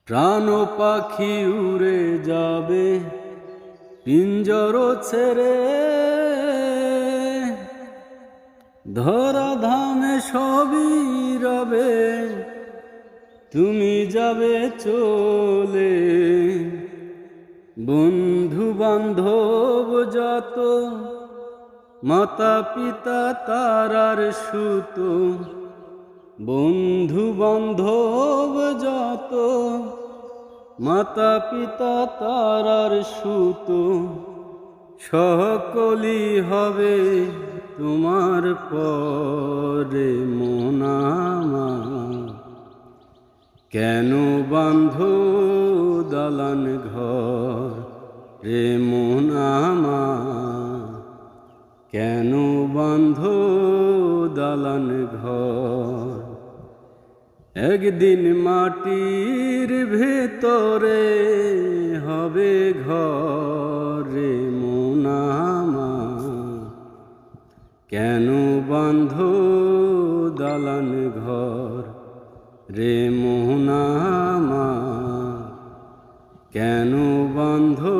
প্রাণ পাখি উড়ে যাবে পিঞ্জর ছেড়ে, ধরা ধামে সবই রবে, তুমি যাবে চলে। বন্ধু বান্ধব যত, মাতা পিতা তারার সুত, বন্ধু বান্ধব যত, মাতা পিতা তারার সুত, সকলই হবে তোমার পরে। মন আমার কেন বাঁধো দালান ঘর রে, মন আমার কেন বাঁধো দালান ঘর। একদিন মাটির ভেতরে হবে ঘর রে, মন আমার কেন বাঁধো দালান ঘর রে, মন আমার কেন বাঁধো